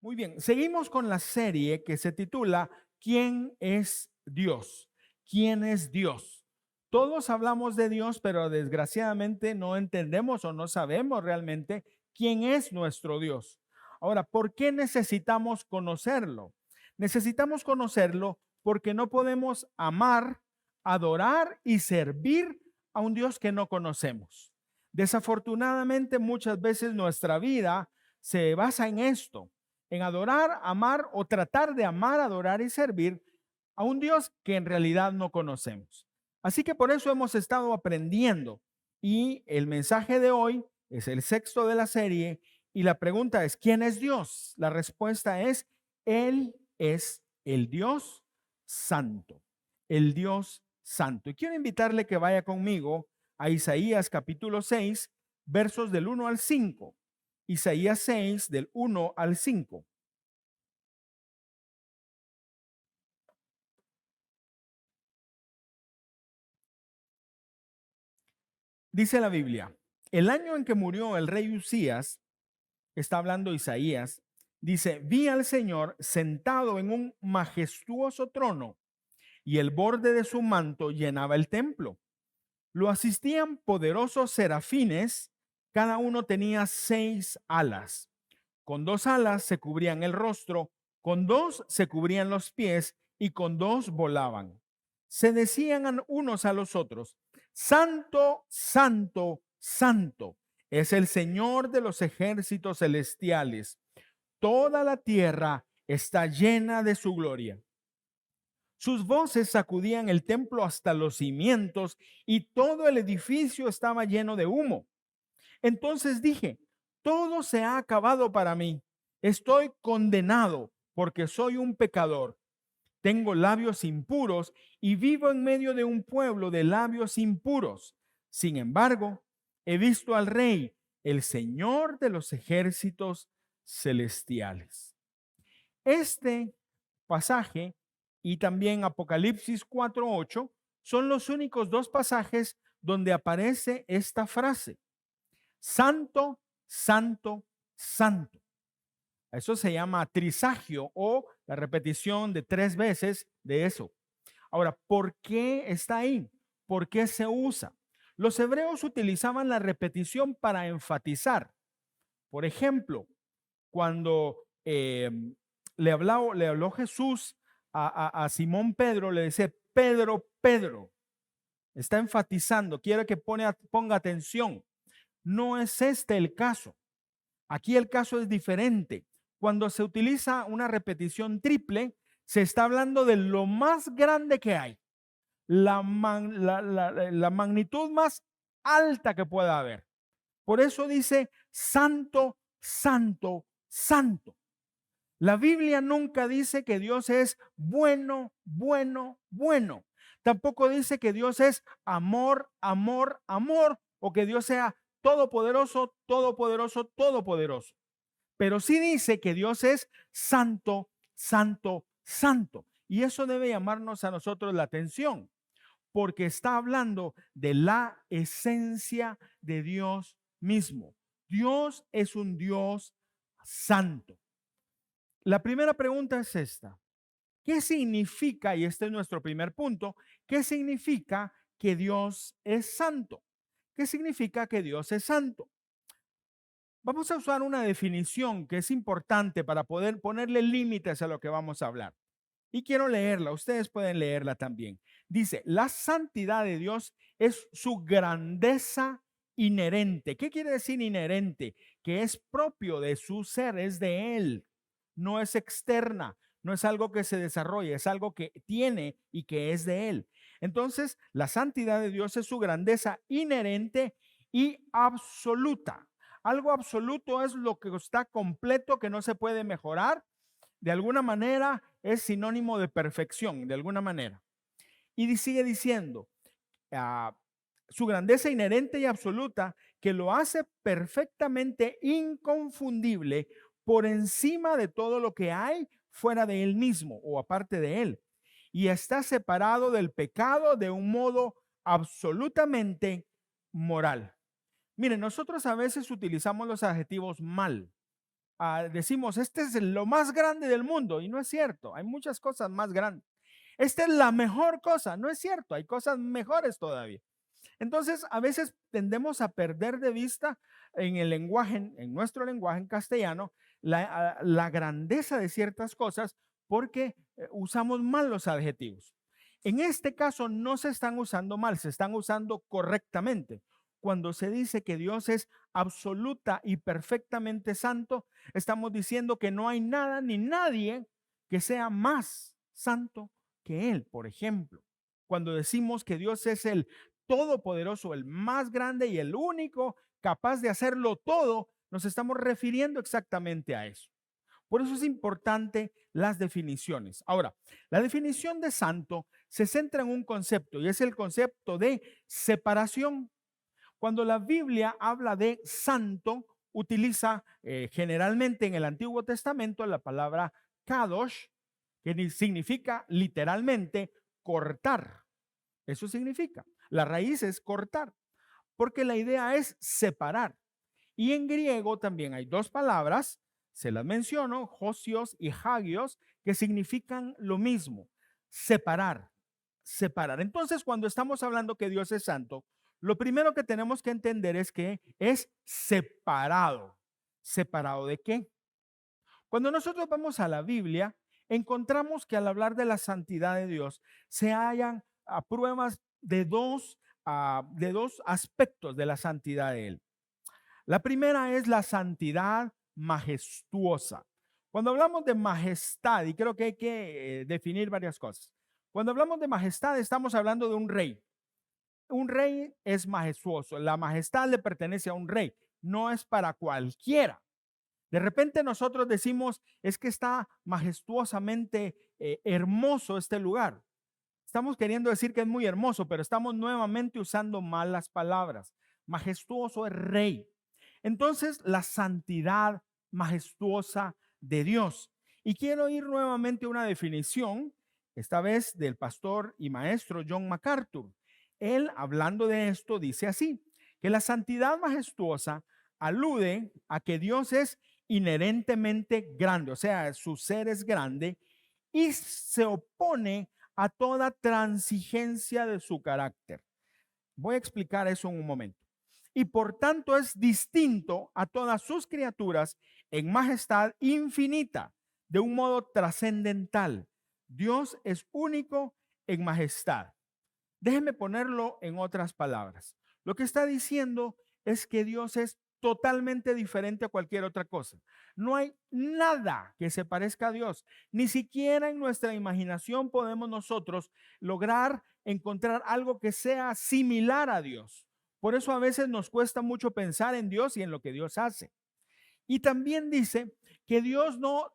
Muy bien, seguimos con la serie que se titula ¿Quién es Dios? ¿Quién es Dios? Todos hablamos de Dios, pero desgraciadamente no entendemos o no sabemos realmente quién es nuestro Dios. Ahora, ¿por qué necesitamos conocerlo? Necesitamos conocerlo porque no podemos amar, adorar y servir a un Dios que no conocemos. Desafortunadamente, muchas veces nuestra vida se basa en esto, en adorar, amar o tratar de amar, adorar y servir a un Dios que en realidad no conocemos. Así que por eso hemos estado aprendiendo y el mensaje de hoy es el sexto de la serie y la pregunta es, ¿quién es Dios? La respuesta es, Él es el Dios Santo, el Dios Santo. Y quiero invitarle que vaya conmigo a Isaías capítulo 6, versos del 1 al 5. Isaías 6, del 1 al 5. Dice la Biblia, el año en que murió el rey Usías, está hablando Isaías, dice, vi al Señor sentado en un majestuoso trono y el borde de su manto llenaba el templo. Lo asistían poderosos serafines, cada uno tenía 6 alas. Con 2 alas se cubrían el rostro, con 2 se cubrían los pies y con 2 volaban. Se decían unos a los otros, Santo, Santo, Santo es el Señor de los ejércitos celestiales. Toda la tierra está llena de su gloria. Sus voces sacudían el templo hasta los cimientos y todo el edificio estaba lleno de humo. Entonces dije, todo se ha acabado para mí. Estoy condenado porque soy un pecador. Tengo labios impuros y vivo en medio de un pueblo de labios impuros. Sin embargo, he visto al Rey, el Señor de los ejércitos celestiales. Este pasaje y también Apocalipsis 4:8 son los únicos 2 pasajes donde aparece esta frase. Santo, santo, santo. Eso se llama trisagio o la repetición de 3 veces de eso. Ahora, ¿por qué está ahí? ¿Por qué se usa? Los hebreos utilizaban la repetición para enfatizar. Por ejemplo, cuando le habló Jesús a Simón Pedro, le dice, Pedro, Pedro, está enfatizando, quiere que ponga atención. No es este el caso. Aquí el caso es diferente. Cuando se utiliza una repetición triple, se está hablando de lo más grande que hay, la magnitud más alta que pueda haber. Por eso dice santo, santo, santo. La Biblia nunca dice que Dios es bueno, bueno, bueno. Tampoco dice que Dios es amor, amor, amor, o que Dios sea todopoderoso, todopoderoso, todopoderoso. Pero sí dice que Dios es santo, santo, santo. Y eso debe llamarnos a nosotros la atención, porque está hablando de la esencia de Dios mismo. Dios es un Dios santo. La primera pregunta es esta. ¿Qué significa, y este es nuestro primer punto, qué significa que Dios es santo? ¿Qué significa que Dios es santo? Vamos a usar una definición que es importante para poder ponerle límites a lo que vamos a hablar. Y quiero leerla, ustedes pueden leerla también. Dice, la santidad de Dios es su grandeza inherente. ¿Qué quiere decir inherente? Que es propio de su ser, es de Él, no es externa, no es algo que se desarrolla, es algo que tiene y que es de Él. Entonces, la santidad de Dios es su grandeza inherente y absoluta. Algo absoluto es lo que está completo, que no se puede mejorar. De alguna manera es sinónimo de perfección, de alguna manera. Y sigue diciendo, ah, su grandeza inherente y absoluta, que lo hace perfectamente inconfundible por encima de todo lo que hay fuera de él mismo o aparte de él. Y está separado del pecado de un modo absolutamente moral. Miren, nosotros a veces utilizamos los adjetivos mal. decimos, este es lo más grande del mundo, y no es cierto, hay muchas cosas más grandes. Esta es la mejor cosa, no es cierto, hay cosas mejores todavía. Entonces, a veces tendemos a perder de vista en el lenguaje, en nuestro lenguaje en castellano, la grandeza de ciertas cosas porque usamos mal los adjetivos. En este caso no se están usando mal, se están usando correctamente. Cuando se dice que Dios es absoluta y perfectamente santo, estamos diciendo que no hay nada ni nadie que sea más santo que Él. Por ejemplo, cuando decimos que Dios es el todopoderoso, el más grande y el único capaz de hacerlo todo, nos estamos refiriendo exactamente a eso. Por eso es importante las definiciones. Ahora, la definición de santo se centra en un concepto y es el concepto de separación. Cuando la Biblia habla de santo, utiliza generalmente en el Antiguo Testamento la palabra kadosh, que significa literalmente cortar. Eso significa. La raíz es cortar, porque la idea es separar. Y en griego también hay dos palabras, se las menciono, josios y hagios, que significan lo mismo, separar, separar. Entonces, cuando estamos hablando que Dios es santo, lo primero que tenemos que entender es que es separado. ¿Separado de qué? Cuando nosotros vamos a la Biblia, encontramos que al hablar de la santidad de Dios, se hallan pruebas de dos aspectos de la santidad de Él. La primera es la santidad majestuosa. Cuando hablamos de majestad, y creo que hay que definir varias cosas. Cuando hablamos de majestad, estamos hablando de un rey. Un rey es majestuoso. La majestad le pertenece a un rey, no es para cualquiera. De repente nosotros decimos, es que está majestuosamente hermoso este lugar. Estamos queriendo decir que es muy hermoso, pero estamos nuevamente usando malas palabras. Majestuoso es rey. Entonces, la santidad majestuosa de Dios. Y quiero ir nuevamente a una definición, esta vez del pastor y maestro John MacArthur. Él, hablando de esto, dice así, que la santidad majestuosa alude a que Dios es inherentemente grande, o sea, su ser es grande y se opone a toda transigencia de su carácter. Voy a explicar eso en un momento. Y por tanto es distinto a todas sus criaturas en majestad infinita, de un modo trascendental. Dios es único en majestad. Déjenme ponerlo en otras palabras. Lo que está diciendo es que Dios es totalmente diferente a cualquier otra cosa. No hay nada que se parezca a Dios. Ni siquiera en nuestra imaginación podemos nosotros lograr encontrar algo que sea similar a Dios. Por eso a veces nos cuesta mucho pensar en Dios y en lo que Dios hace. Y también dice que Dios no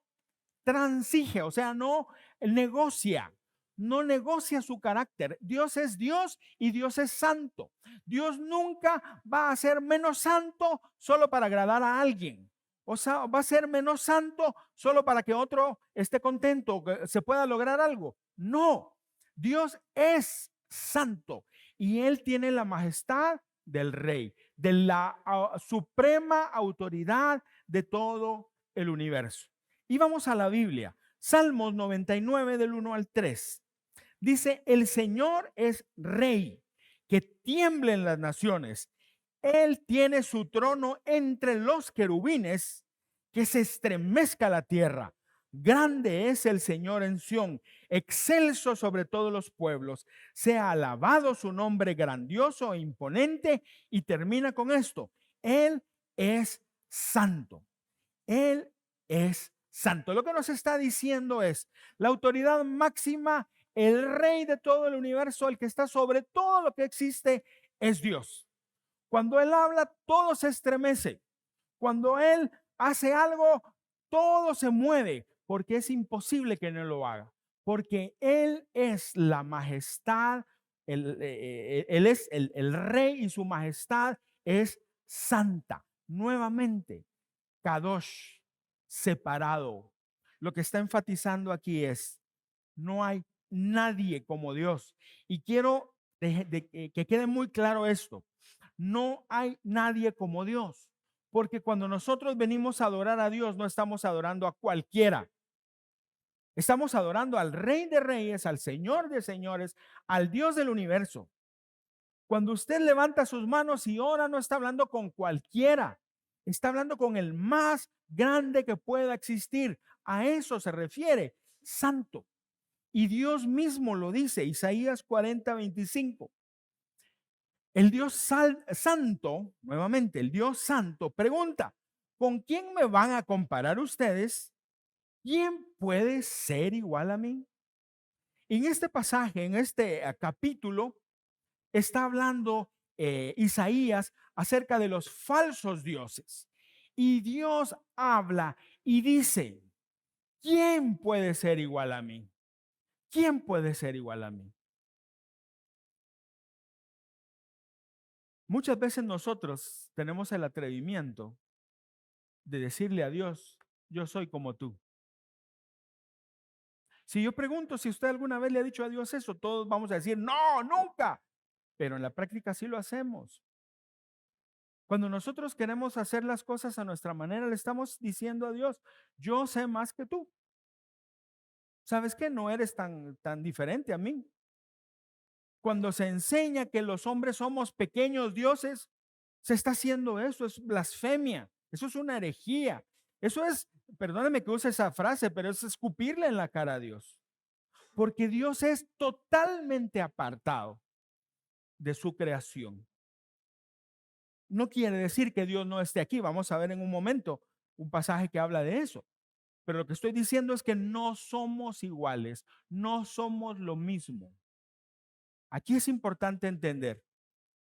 transige, o sea, no negocia, no negocia su carácter. Dios es Dios y Dios es santo. Dios nunca va a ser menos santo solo para agradar a alguien. O sea, va a ser menos santo solo para que otro esté contento, que se pueda lograr algo. No, Dios es santo y Él tiene la majestad del rey, de la suprema autoridad de todo el universo. Y vamos a la Biblia. Salmos 99 del 1 al 3. Dice, el Señor es rey, que tiemblen las naciones. Él tiene su trono entre los querubines, que se estremezca la tierra. Grande es el Señor en Sión, excelso sobre todos los pueblos. Sea alabado su nombre grandioso e imponente. Y termina con esto. Él es santo. Él es santo. Lo que nos está diciendo es la autoridad máxima, el rey de todo el universo, el que está sobre todo lo que existe, es Dios. Cuando Él habla, todo se estremece. Cuando Él hace algo, todo se mueve, porque es imposible que no lo haga. Porque Él es la majestad, Él es el rey y su majestad es santa. Nuevamente, Kadosh, separado. Lo que está enfatizando aquí es, no hay nadie como Dios. Y quiero que quede muy claro esto. No hay nadie como Dios. Porque cuando nosotros venimos a adorar a Dios, no estamos adorando a cualquiera. Estamos adorando al Rey de Reyes, al Señor de Señores, al Dios del universo. Cuando usted levanta sus manos y ora, no está hablando con cualquiera. Está hablando con el más grande que pueda existir. A eso se refiere, santo. Y Dios mismo lo dice, Isaías 40:25. El Dios santo, nuevamente, el Dios santo pregunta, ¿con quién me van a comparar ustedes? ¿Quién puede ser igual a mí? En este pasaje, en este capítulo, está hablando Isaías acerca de los falsos dioses. Y Dios habla y dice, ¿quién puede ser igual a mí? ¿Quién puede ser igual a mí? Muchas veces nosotros tenemos el atrevimiento de decirle a Dios, yo soy como tú. Si yo pregunto si usted alguna vez le ha dicho a Dios eso, todos vamos a decir, no, nunca. Pero en la práctica sí lo hacemos. Cuando nosotros queremos hacer las cosas a nuestra manera, le estamos diciendo a Dios, yo sé más que tú. ¿Sabes qué? No eres tan diferente a mí. Cuando se enseña que los hombres somos pequeños dioses, se está haciendo eso, es blasfemia, eso es una herejía. Eso es, perdóneme que use esa frase, pero es escupirle en la cara a Dios. Porque Dios es totalmente apartado de su creación. No quiere decir que Dios no esté aquí. Vamos a ver en un momento un pasaje que habla de eso. Pero lo que estoy diciendo es que no somos iguales, no somos lo mismo. Aquí es importante entender.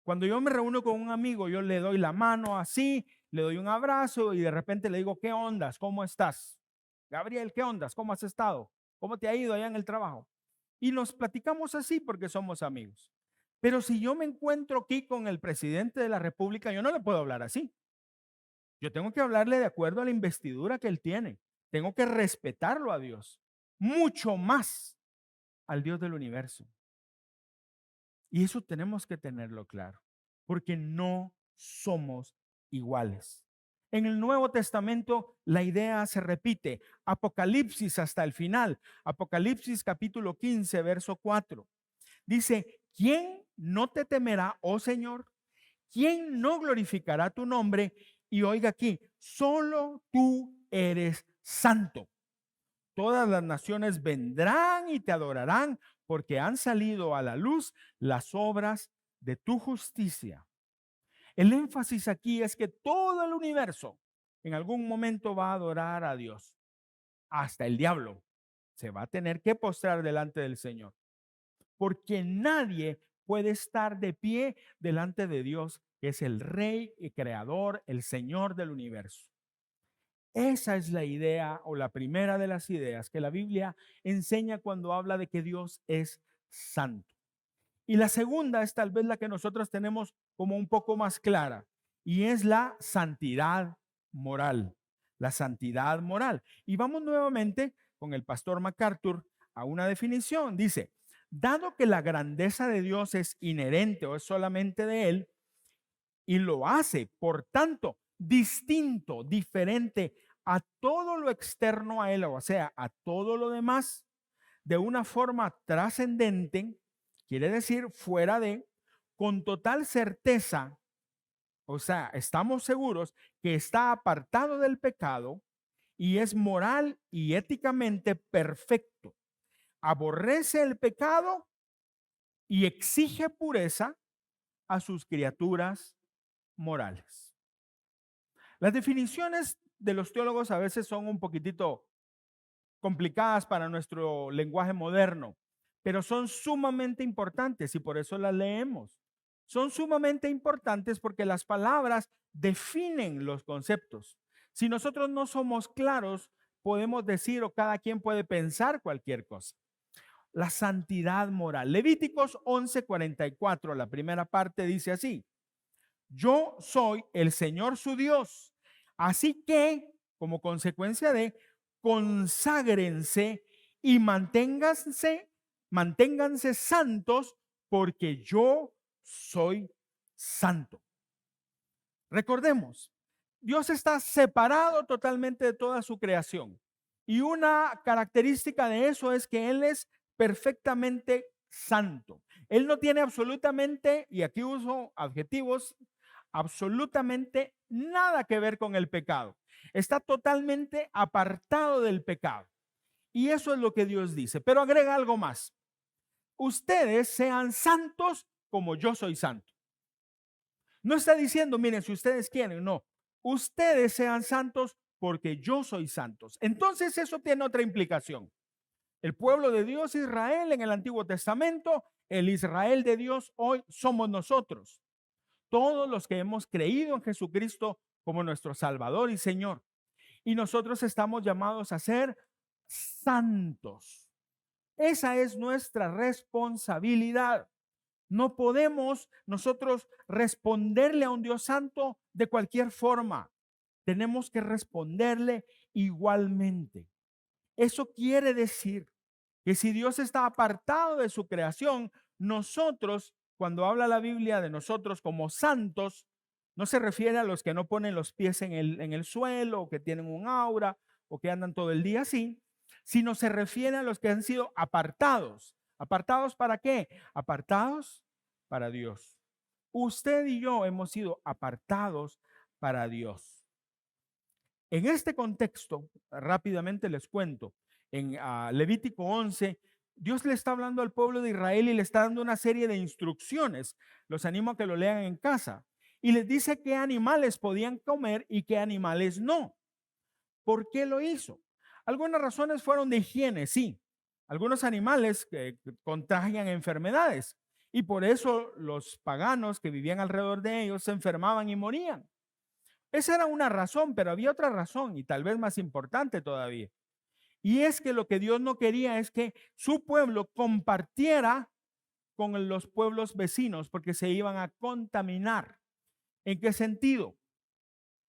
Cuando yo me reúno con un amigo, yo le doy la mano así, le doy un abrazo y de repente le digo, ¿qué ondas? ¿Cómo estás? Gabriel, ¿qué ondas? ¿Cómo has estado? ¿Cómo te ha ido allá en el trabajo? Y nos platicamos así porque somos amigos. Pero si yo me encuentro aquí con el presidente de la República, yo no le puedo hablar así. Yo tengo que hablarle de acuerdo a la investidura que él tiene. Tengo que respetarlo a Dios, mucho más al Dios del universo. Y eso tenemos que tenerlo claro, porque no somos iguales. En el Nuevo Testamento la idea se repite. Apocalipsis hasta el final. Apocalipsis capítulo 15, verso 4. Dice, ¿quién no te temerá, oh Señor? ¿Quién no glorificará tu nombre? Y oiga aquí, solo tú eres santo. Todas las naciones vendrán y te adorarán porque han salido a la luz las obras de tu justicia. El énfasis aquí es que todo el universo en algún momento va a adorar a Dios. Hasta el diablo se va a tener que postrar delante del Señor. Porque nadie puede estar de pie delante de Dios, que es el Rey y Creador, el Señor del universo. Esa es la idea o la primera de las ideas que la Biblia enseña cuando habla de que Dios es santo. Y la segunda es tal vez la que nosotros tenemos como un poco más clara y es la santidad moral. La santidad moral. Y vamos nuevamente con el pastor MacArthur a una definición. Dice, dado que la grandeza de Dios es inherente o es solamente de Él y lo hace, por tanto, distinto, diferente a todo lo externo a Él, o sea, a todo lo demás, de una forma trascendente, quiere decir fuera de, con total certeza, o sea, estamos seguros que está apartado del pecado y es moral y éticamente perfecto. Aborrece el pecado y exige pureza a sus criaturas morales. Las definiciones de los teólogos a veces son un poquitito complicadas para nuestro lenguaje moderno, pero son sumamente importantes y por eso las leemos. Son sumamente importantes porque las palabras definen los conceptos. Si nosotros no somos claros, podemos decir o cada quien puede pensar cualquier cosa. La santidad moral. Levíticos 11:44, la primera parte dice así: yo soy el Señor su Dios. Así que, como consecuencia de, conságrense y manténganse santos, porque yo soy santo. Recordemos Dios está separado totalmente de toda su creación. Y una característica de eso es que Él es perfectamente santo. Él no tiene absolutamente, y aquí uso adjetivos, absolutamente nada que ver con el pecado. Está totalmente apartado del pecado. Y eso es lo que Dios dice. Pero agrega algo más. Ustedes sean santos como yo soy santo. No está diciendo, miren, si ustedes quieren, no. Ustedes sean santos porque yo soy santos. Entonces eso tiene otra implicación. El pueblo de Dios, Israel, en el Antiguo Testamento, el Israel de Dios hoy somos nosotros. Todos los que hemos creído en Jesucristo como nuestro Salvador y Señor. Y nosotros estamos llamados a ser santos. Esa es nuestra responsabilidad. No podemos nosotros responderle a un Dios santo de cualquier forma. Tenemos que responderle igualmente. Eso quiere decir que si Dios está apartado de su creación, nosotros, cuando habla la Biblia de nosotros como santos, no se refiere a los que no ponen los pies en el suelo, o que tienen un aura, o que andan todo el día así, sino se refiere a los que han sido apartados. ¿Apartados para qué? Apartados para Dios. Usted y yo hemos sido apartados para Dios. En este contexto, rápidamente les cuento, en Levítico 11, Dios le está hablando al pueblo de Israel y le está dando una serie de instrucciones. Los animo a que lo lean en casa. Y les dice qué animales podían comer y qué animales no. ¿Por qué lo hizo? Algunas razones fueron de higiene, sí. Algunos animales que contagian enfermedades y por eso los paganos que vivían alrededor de ellos se enfermaban y morían. Esa era una razón, pero había otra razón y tal vez más importante todavía. Y es que lo que Dios no quería es que su pueblo compartiera con los pueblos vecinos porque se iban a contaminar. ¿En qué sentido?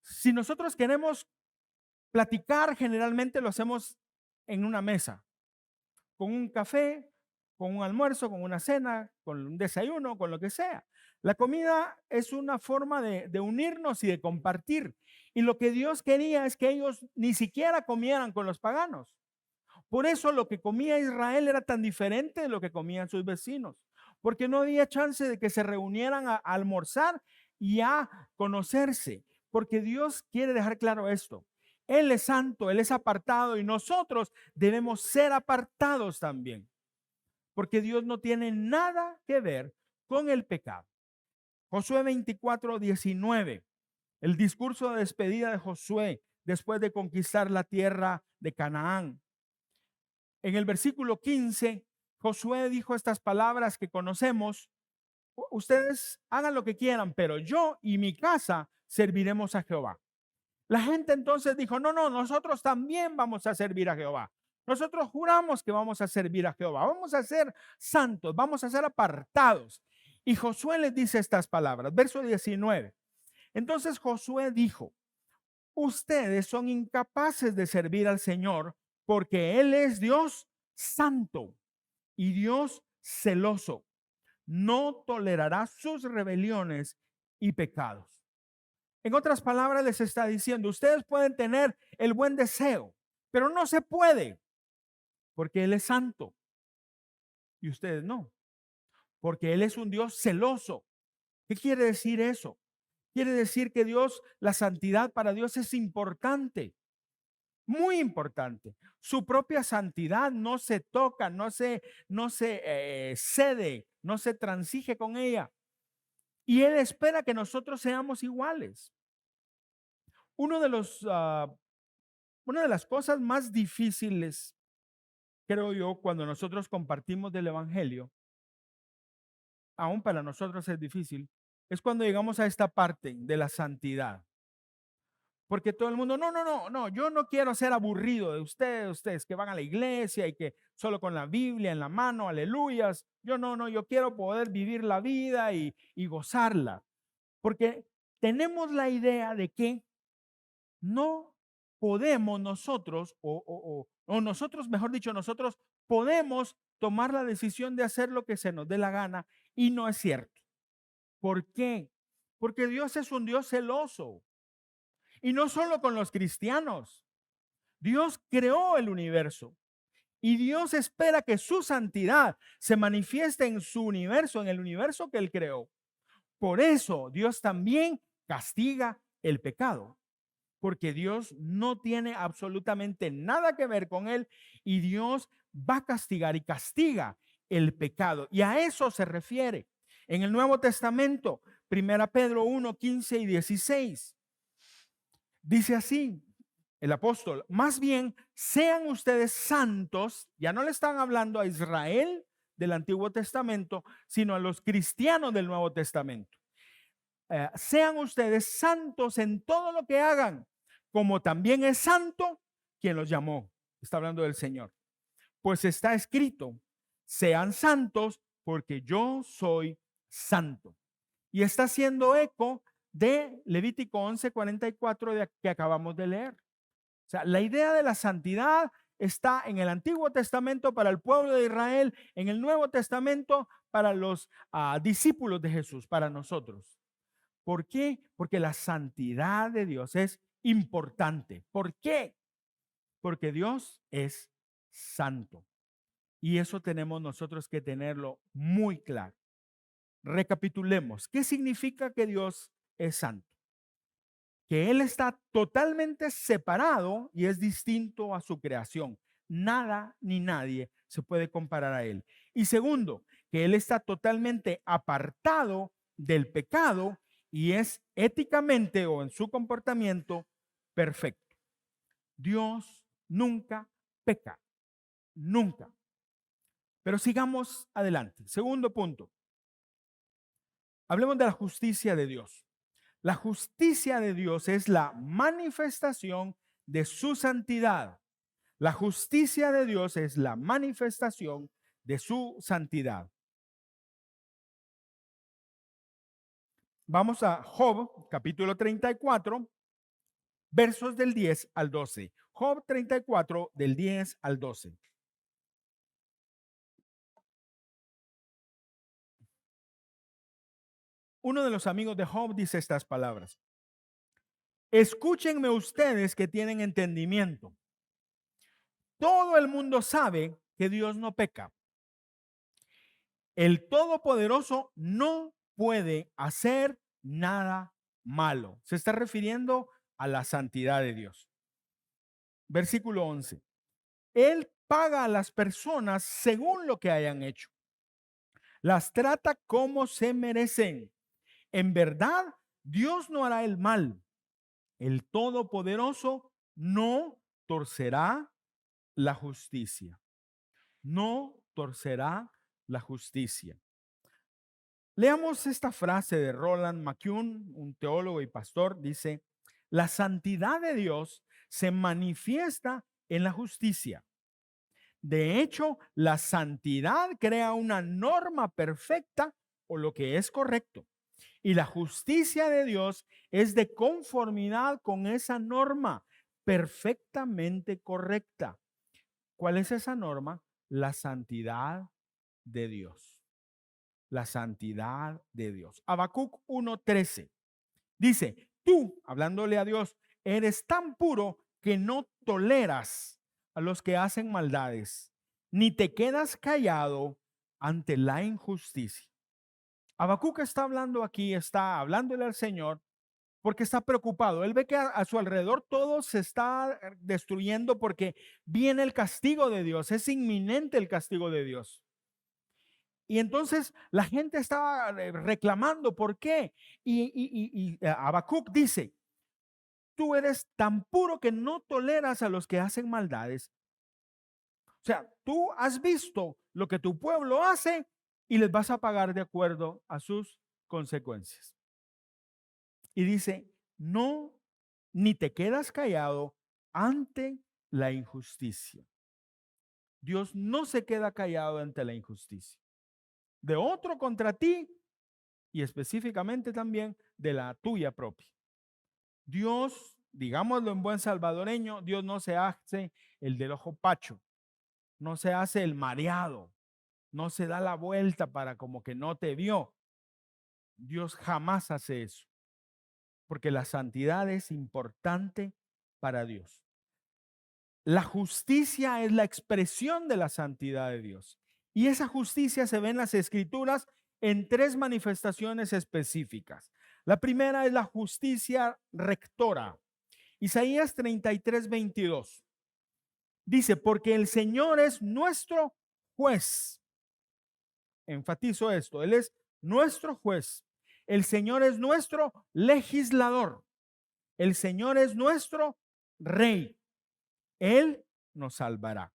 Si nosotros queremos platicar, generalmente lo hacemos en una mesa, con un café, con un almuerzo, con una cena, con un desayuno, con lo que sea. La comida es una forma de unirnos y de compartir. Y lo que Dios quería es que ellos ni siquiera comieran con los paganos. Por eso lo que comía Israel era tan diferente de lo que comían sus vecinos, porque no había chance de que se reunieran a almorzar y a conocerse, porque Dios quiere dejar claro esto. Él es santo, Él es apartado y nosotros debemos ser apartados también, porque Dios no tiene nada que ver con el pecado. Josué 24:19, el discurso de despedida de Josué después de conquistar la tierra de Canaán. En el versículo 15, Josué dijo estas palabras que conocemos: ustedes hagan lo que quieran, pero yo y mi casa serviremos a Jehová. La gente entonces dijo, no, no, nosotros también vamos a servir a Jehová. Nosotros juramos que vamos a servir a Jehová. Vamos a ser santos, vamos a ser apartados. Y Josué les dice estas palabras, verso 19. Entonces Josué dijo, ustedes son incapaces de servir al Señor porque Él es Dios santo y Dios celoso. No tolerará sus rebeliones y pecados. En otras palabras, les está diciendo, ustedes pueden tener el buen deseo, pero no se puede porque Él es santo y ustedes no, porque Él es un Dios celoso. ¿Qué quiere decir eso? Quiere decir que Dios, la santidad para Dios es importante. Muy importante. Su propia santidad no se toca, no se cede, no se transige con ella. Y Él espera que nosotros seamos iguales. Uno de los, una de las cosas más difíciles, creo yo, cuando nosotros compartimos del Evangelio, aún para nosotros es difícil, es cuando llegamos a esta parte de la santidad. Porque todo el mundo, no, no, no, no, yo no quiero ser aburrido de ustedes que van a la iglesia y que solo con la Biblia en la mano, aleluyas. Yo no, no, yo quiero poder vivir la vida y gozarla. Porque tenemos la idea de que no podemos nosotros, o nosotros, mejor dicho, nosotros podemos tomar la decisión de hacer lo que se nos dé la gana y no es cierto. ¿Por qué? Porque Dios es un Dios celoso. Y no solo con los cristianos. Dios creó el universo y Dios espera que su santidad se manifieste en su universo, en el universo que Él creó. Por eso Dios también castiga el pecado, porque Dios no tiene absolutamente nada que ver con él y Dios va a castigar y castiga el pecado. Y a eso se refiere en el Nuevo Testamento, 1 Pedro 1, 15 y 16. Dice así el apóstol: más bien sean ustedes santos. Ya no le están hablando a Israel del Antiguo Testamento, sino a los cristianos del Nuevo Testamento. Sean ustedes santos en todo lo que hagan, como también es santo quien los llamó. Está hablando del Señor. Pues está escrito: sean santos porque yo soy santo. Y está haciendo eco de Levítico 11:44 que acabamos de leer. O sea, la idea de la santidad está en el Antiguo Testamento para el pueblo de Israel, en el Nuevo Testamento para los discípulos de Jesús, para nosotros. ¿Por qué? Porque la santidad de Dios es importante. ¿Por qué? Porque Dios es santo. Y eso tenemos nosotros que tenerlo muy claro. Recapitulemos. ¿Qué significa que Dios es santo? Que Él está totalmente separado y es distinto a su creación. Nada ni nadie se puede comparar a Él. Y segundo, que Él está totalmente apartado del pecado y es éticamente o en su comportamiento perfecto. Dios nunca peca, nunca. Pero sigamos adelante. Segundo punto. Hablemos de la justicia de Dios. La justicia de Dios es la manifestación de su santidad. La justicia de Dios es la manifestación de su santidad. Vamos a Job, capítulo 34, versos del 10 al 12. Job 34, del 10 al 12. Uno de los amigos de Job dice estas palabras: escúchenme ustedes que tienen entendimiento. Todo el mundo sabe que Dios no peca. El Todopoderoso no puede hacer nada malo. Se está refiriendo a la santidad de Dios. Versículo 11. Él paga a las personas según lo que hayan hecho. Las trata como se merecen. En verdad, Dios no hará el mal. El Todopoderoso no torcerá la justicia. No torcerá la justicia. Leamos esta frase de Roland McCune, un teólogo y pastor. Dice: la santidad de Dios se manifiesta en la justicia. De hecho, la santidad crea una norma perfecta o lo que es correcto. Y la justicia de Dios es de conformidad con esa norma perfectamente correcta. ¿Cuál es esa norma? La santidad de Dios. La santidad de Dios. Habacuc 1:13 dice: tú, hablándole a Dios, eres tan puro que no toleras a los que hacen maldades, ni te quedas callado ante la injusticia. Habacuc está hablando aquí, está hablándole al Señor porque está preocupado. Él ve que a su alrededor todo se está destruyendo porque viene el castigo de Dios, es inminente el castigo de Dios. Y entonces la gente estaba reclamando, ¿por qué? Y Habacuc dice: tú eres tan puro que no toleras a los que hacen maldades. O sea, tú has visto lo que tu pueblo hace y les vas a pagar de acuerdo a sus consecuencias. Y dice: no, ni te quedas callado ante la injusticia. Dios no se queda callado ante la injusticia de otro contra ti y específicamente también de la tuya propia. Dios, digámoslo en buen salvadoreño, Dios no se hace el del ojo pacho, no se hace el mareado, no se da la vuelta para como que no te vio. Dios jamás hace eso, Porque la santidad es importante para Dios. La justicia es la expresión de la santidad de Dios. Y esa justicia se ve en las Escrituras en tres manifestaciones específicas. La primera es la justicia rectora. Isaías 33:22 dice, porque el Señor es nuestro juez. Enfatizo esto, Él es nuestro juez. El Señor es nuestro legislador. El Señor es nuestro rey. Él nos salvará.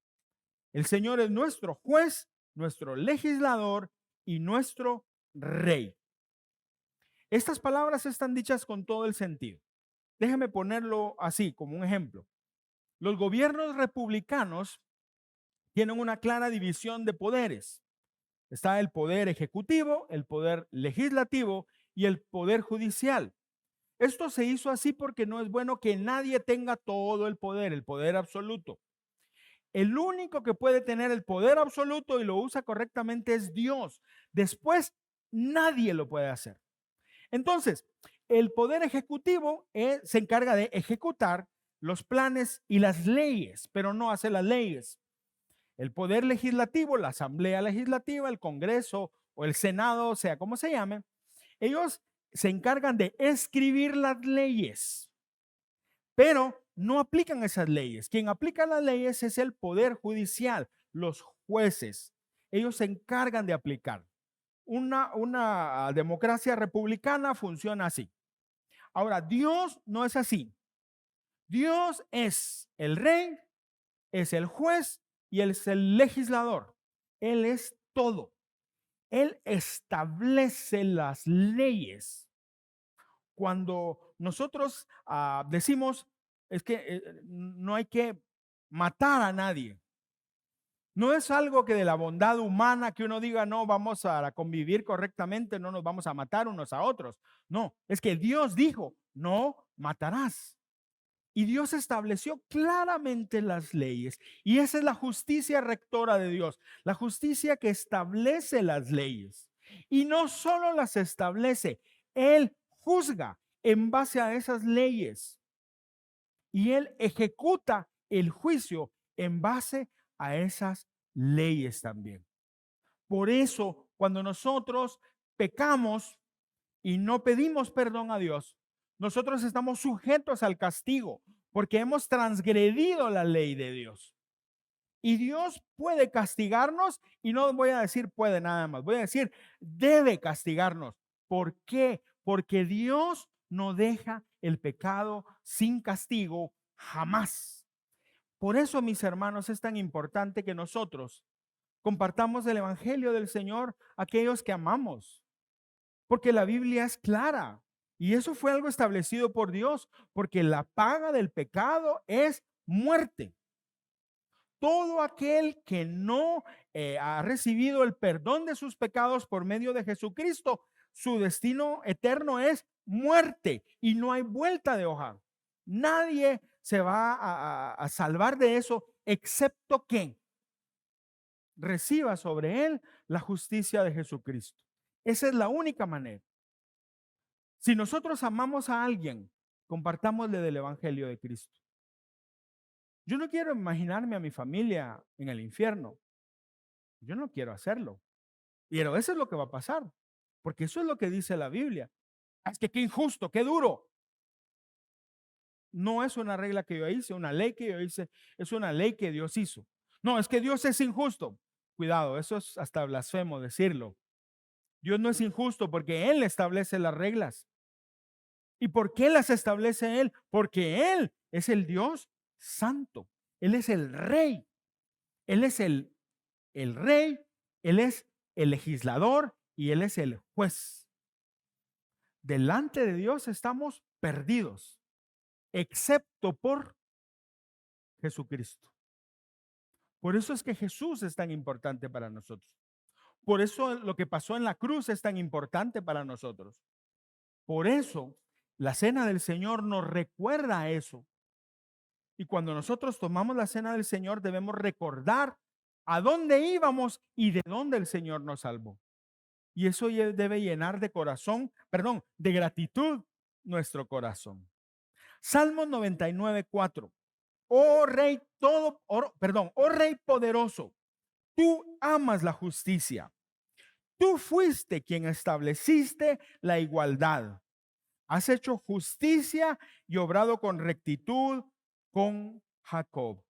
El Señor es nuestro juez, nuestro legislador y nuestro rey. Estas palabras están dichas con todo el sentido. Déjeme ponerlo así, como un ejemplo. Los gobiernos republicanos tienen una clara división de poderes. Está el poder ejecutivo, el poder legislativo y el poder judicial. Esto se hizo así porque no es bueno que nadie tenga todo el poder absoluto. El único que puede tener el poder absoluto y lo usa correctamente es Dios. Después, nadie lo puede hacer. Entonces, el poder ejecutivo se encarga de ejecutar los planes y las leyes, pero no hace las leyes. El poder legislativo, la Asamblea Legislativa, el Congreso o el Senado, sea como se llame, ellos se encargan de escribir las leyes, pero no aplican esas leyes. Quien aplica las leyes es el Poder Judicial, los jueces. Ellos se encargan de aplicar. Una democracia republicana funciona así. Ahora, Dios no es así. Dios es el rey, es el juez y Él es el legislador. Él es todo. Él establece las leyes. Cuando nosotros decimos, es que no hay que matar a nadie. No es algo que de la bondad humana que uno diga, no, vamos a convivir correctamente, no nos vamos a matar unos a otros. No, es que Dios dijo, no matarás. Y Dios estableció claramente las leyes. Y esa es la justicia rectora de Dios, la justicia que establece las leyes. Y no solo las establece, Él juzga en base a esas leyes. Y Él ejecuta el juicio en base a esas leyes también. Por eso, cuando nosotros pecamos y no pedimos perdón a Dios, nosotros estamos sujetos al castigo porque hemos transgredido la ley de Dios. Y Dios puede castigarnos, y no voy a decir puede nada más, voy a decir debe castigarnos. ¿Por qué? Porque Dios no deja el pecado sin castigo jamás. Por eso, mis hermanos, es tan importante que nosotros compartamos el evangelio del Señor a aquellos que amamos. Porque la Biblia es clara y eso fue algo establecido por Dios, porque la paga del pecado es muerte. Todo aquel que no ha recibido el perdón de sus pecados por medio de Jesucristo, su destino eterno es muerte y no hay vuelta de hoja. Nadie se va a salvar de eso excepto que reciba sobre él la justicia de Jesucristo. Esa es la única manera. Si nosotros amamos a alguien, compartámosle del evangelio de Cristo. Yo no quiero imaginarme a mi familia en el infierno. Yo no quiero hacerlo. Pero eso es lo que va a pasar, porque eso es lo que dice la Biblia. Es que qué injusto, qué duro. No es una regla que yo hice, una ley que yo hice, es una ley que Dios hizo. No, es que Dios es injusto. Cuidado, eso es hasta blasfemo decirlo. Dios no es injusto porque Él establece las reglas. ¿Y por qué las establece Él? Porque Él es el Dios santo. Él es el rey. Él es el rey, Él es el legislador y Él es el juez. Delante de Dios estamos perdidos, excepto por Jesucristo. Por eso es que Jesús es tan importante para nosotros. Por eso lo que pasó en la cruz es tan importante para nosotros. Por eso la cena del Señor nos recuerda eso. Y cuando nosotros tomamos la cena del Señor debemos recordar a dónde íbamos y de dónde el Señor nos salvó. Y eso debe llenar de corazón, perdón, de gratitud nuestro corazón. Salmos 99:4. Oh Rey oh Rey poderoso, tú amas la justicia. Tú fuiste quien estableciste la igualdad. Has hecho justicia y obrado con rectitud con Jacob.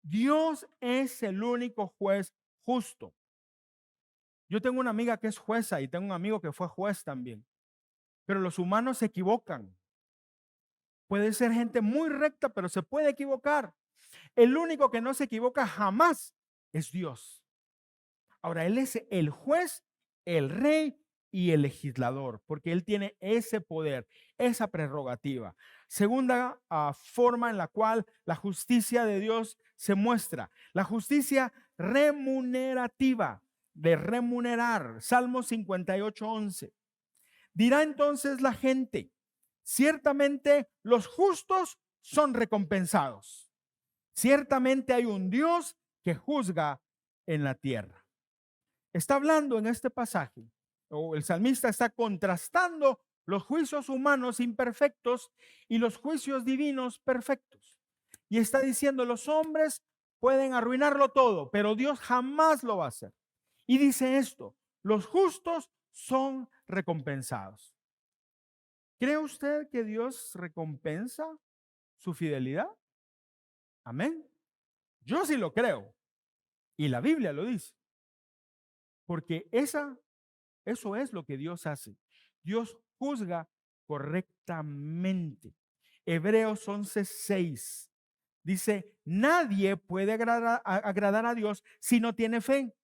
Dios es el único juez justo. Yo tengo una amiga que es jueza y tengo un amigo que fue juez también. Pero los humanos se equivocan. Puede ser gente muy recta, pero se puede equivocar. El único que no se equivoca jamás es Dios. Ahora, Él es el juez, el rey y el legislador, porque Él tiene ese poder, esa prerrogativa. Segunda forma en la cual la justicia de Dios se muestra, la justicia remunerativa, de remunerar. Salmo 58:11. Dirá entonces la gente, ciertamente los justos son recompensados. Ciertamente hay un Dios que juzga en la tierra. Está hablando en este pasaje, o el salmista está contrastando los juicios humanos imperfectos y los juicios divinos perfectos. Y está diciendo, los hombres pueden arruinarlo todo, pero Dios jamás lo va a hacer. Y dice esto, los justos son recompensados. ¿Cree usted que Dios recompensa su fidelidad? Amén. Yo sí lo creo. Y la Biblia lo dice. Porque eso es lo que Dios hace. Dios juzga correctamente. Hebreos 11:6 dice, nadie puede agradar a Dios si no tiene fe.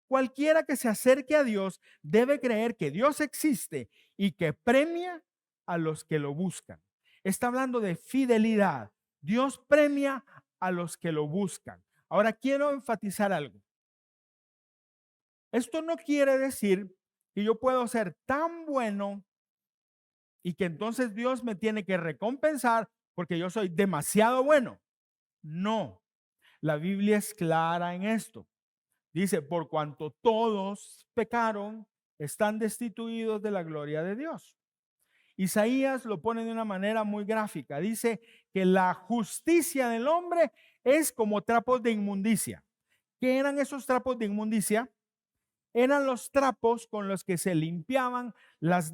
Cualquiera que se acerque a Dios debe creer que Dios existe y que premia a los que lo buscan. Está hablando de fidelidad. Dios premia a los que lo buscan. Ahora quiero enfatizar algo. Esto no quiere decir que yo puedo ser tan bueno y que entonces Dios me tiene que recompensar porque yo soy demasiado bueno. No, la Biblia es clara en esto. Dice, por cuanto todos pecaron, están destituidos de la gloria de Dios. Isaías lo pone de una manera muy gráfica. Dice que la justicia del hombre es como trapos de inmundicia. ¿Qué eran esos trapos de inmundicia? Eran los trapos con los que se limpiaban las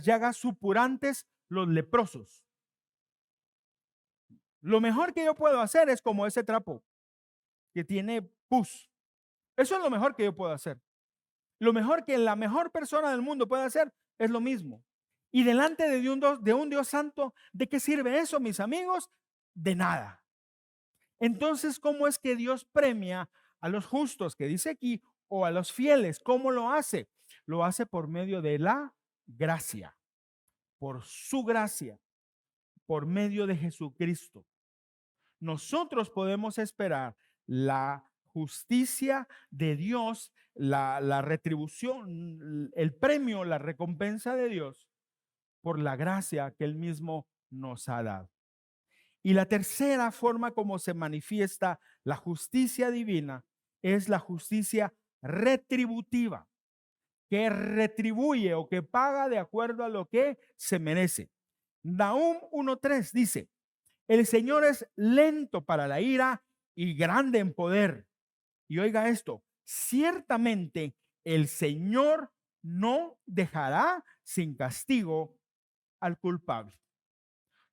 llagas supurantes, los leprosos. Lo mejor que yo puedo hacer es como ese trapo que tiene pus. Eso es lo mejor que yo puedo hacer. Lo mejor que la mejor persona del mundo puede hacer es lo mismo. Y delante de un Dios santo, ¿de qué sirve eso, mis amigos? De nada. Entonces, ¿cómo es que Dios premia a los justos, que dice aquí, o a los fieles? ¿Cómo lo hace? Lo hace por medio de la gracia, por su gracia, por medio de Jesucristo. Nosotros podemos esperar la justicia de Dios, la retribución, el premio, la recompensa de Dios por la gracia que Él mismo nos ha dado. Y la tercera forma como se manifiesta la justicia divina es la justicia retributiva, que retribuye o que paga de acuerdo a lo que se merece. Nahum 1:3 dice, el Señor es lento para la ira y grande en poder. Y oiga esto, ciertamente el Señor no dejará sin castigo al culpable.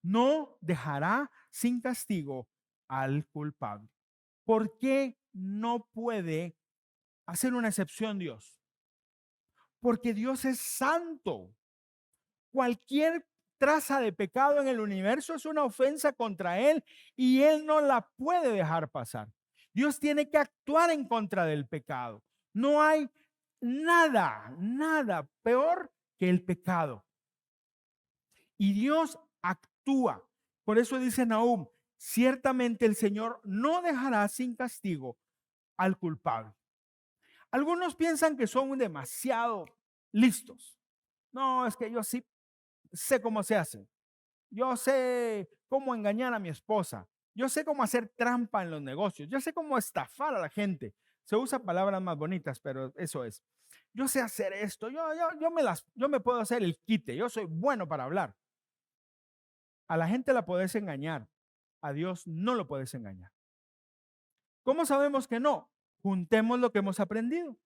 No dejará sin castigo al culpable. ¿Por qué no puede hacer una excepción Dios? Porque Dios es santo. Cualquier traza de pecado en el universo es una ofensa contra Él y Él no la puede dejar pasar. Dios tiene que actuar en contra del pecado. No hay nada peor que el pecado. Y Dios actúa. Por eso dice Nahum, ciertamente el Señor no dejará sin castigo al culpable. Algunos piensan que son demasiado listos. No, es que yo sí sé cómo se hace. Yo sé cómo engañar a mi esposa. Yo sé cómo hacer trampa en los negocios. Yo sé cómo estafar a la gente. Se usa palabras más bonitas, pero eso es. Yo sé hacer esto. Yo me puedo hacer el quite. Yo soy bueno para hablar. A la gente la puedes engañar, a Dios no lo puedes engañar. ¿Cómo sabemos que no? Juntemos lo que hemos aprendido.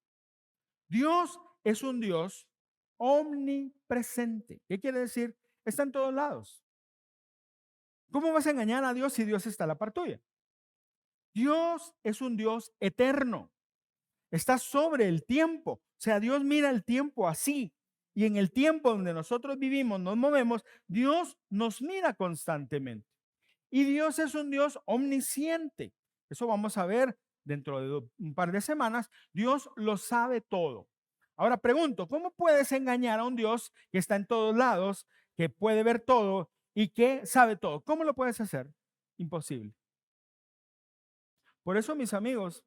Dios es un Dios omnipresente. ¿Qué quiere decir? Está en todos lados. ¿Cómo vas a engañar a Dios si Dios está a la par tuya? Dios es un Dios eterno. Está sobre el tiempo. O sea, Dios mira el tiempo así. Y en el tiempo donde nosotros vivimos, nos movemos, Dios nos mira constantemente. Y Dios es un Dios omnisciente. Eso vamos a ver dentro de un par de semanas. Dios lo sabe todo. Ahora pregunto, ¿cómo puedes engañar a un Dios que está en todos lados, que puede ver todo y que sabe todo? ¿Cómo lo puedes hacer? Imposible. Por eso, mis amigos,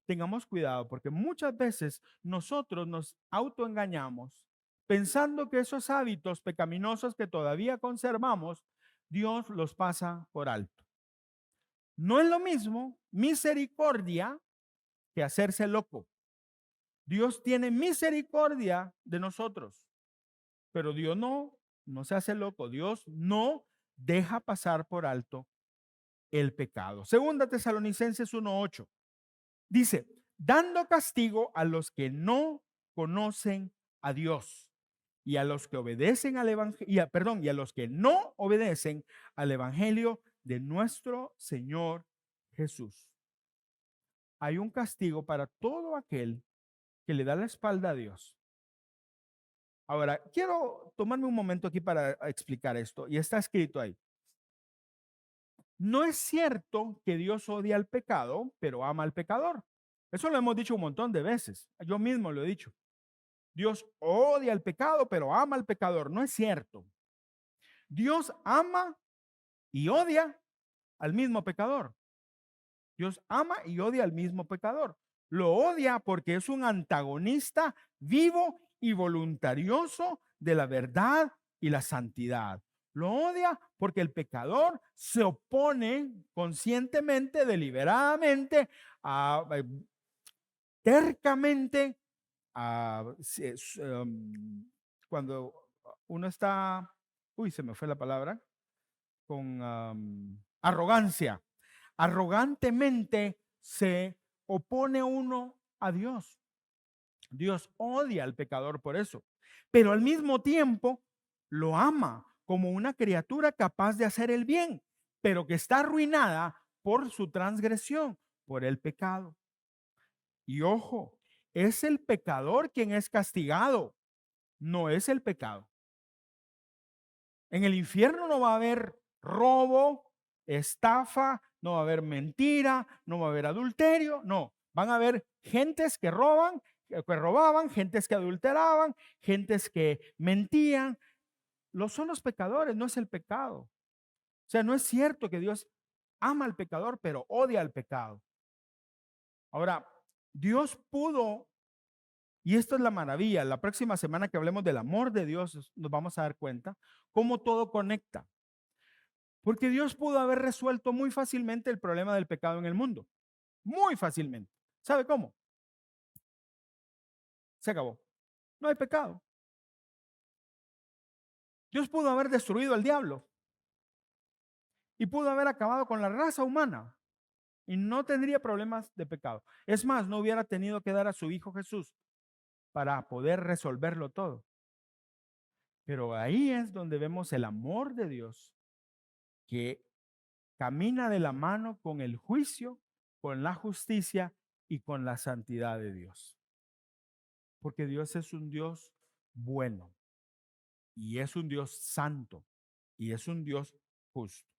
tengamos cuidado, porque muchas veces nosotros nos autoengañamos pensando que esos hábitos pecaminosos que todavía conservamos, Dios los pasa por alto. No es lo mismo misericordia que hacerse loco. Dios tiene misericordia de nosotros, pero Dios no se hace loco. Dios no deja pasar por alto el pecado. Segunda Tesalonicenses 1:8 dice, dando castigo a los que no conocen a Dios y a los que obedecen al evangelio, y a los que no obedecen al evangelio de nuestro Señor Jesús. Hay un castigo para todo aquel que le da la espalda a Dios. Ahora, quiero tomarme un momento aquí para explicar esto, y está escrito ahí. No es cierto que Dios odia al pecado, pero ama al pecador. Eso lo hemos dicho un montón de veces. Yo mismo lo he dicho. Dios odia al pecado, pero ama al pecador. No es cierto. Dios ama y odia al mismo pecador. Dios ama y odia al mismo pecador. Lo odia porque es un antagonista vivo y voluntarioso de la verdad y la santidad. Lo odia porque el pecador se opone conscientemente, deliberadamente, tercamente, cuando uno está, se me fue la palabra, con arrogancia. Arrogantemente se opone uno a Dios. Dios odia al pecador por eso, pero al mismo tiempo lo ama como una criatura capaz de hacer el bien, pero que está arruinada por su transgresión, por el pecado. Y ojo, es el pecador quien es castigado, no es el pecado. En el infierno no va a haber robo, estafa, no va a haber mentira, no va a haber adulterio, no. Van a haber gentes que robaban, gentes que adulteraban, gentes que mentían. Son los pecadores, no es el pecado. O sea, no es cierto que Dios ama al pecador, pero odia al pecado. Ahora, Dios pudo, y esto es la maravilla, la próxima semana que hablemos del amor de Dios, nos vamos a dar cuenta cómo todo conecta. Porque Dios pudo haber resuelto muy fácilmente el problema del pecado en el mundo. Muy fácilmente. ¿Sabe cómo? Se acabó. No hay pecado. Dios pudo haber destruido al diablo y pudo haber acabado con la raza humana y no tendría problemas de pecado. Es más, no hubiera tenido que dar a su Hijo Jesús para poder resolverlo todo. Pero ahí es donde vemos el amor de Dios que camina de la mano con el juicio, con la justicia y con la santidad de Dios. Porque Dios es un Dios bueno y es un Dios santo y es un Dios justo.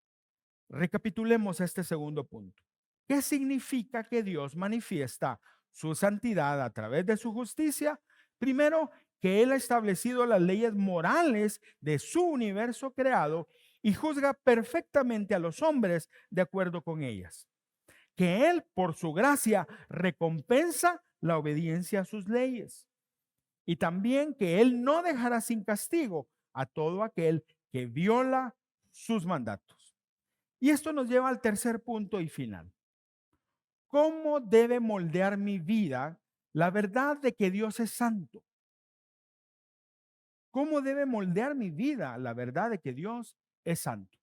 Recapitulemos este segundo punto. ¿Qué significa que Dios manifiesta su santidad a través de su justicia? Primero, que Él ha establecido las leyes morales de su universo creado y juzga perfectamente a los hombres de acuerdo con ellas. Que Él, por su gracia, recompensa la obediencia a sus leyes. Y también que Él no dejará sin castigo a todo aquel que viola sus mandatos. Y esto nos lleva al tercer punto y final. ¿Cómo debe moldear mi vida la verdad de que Dios es santo? ¿Cómo debe moldear mi vida la verdad de que Dios es santo?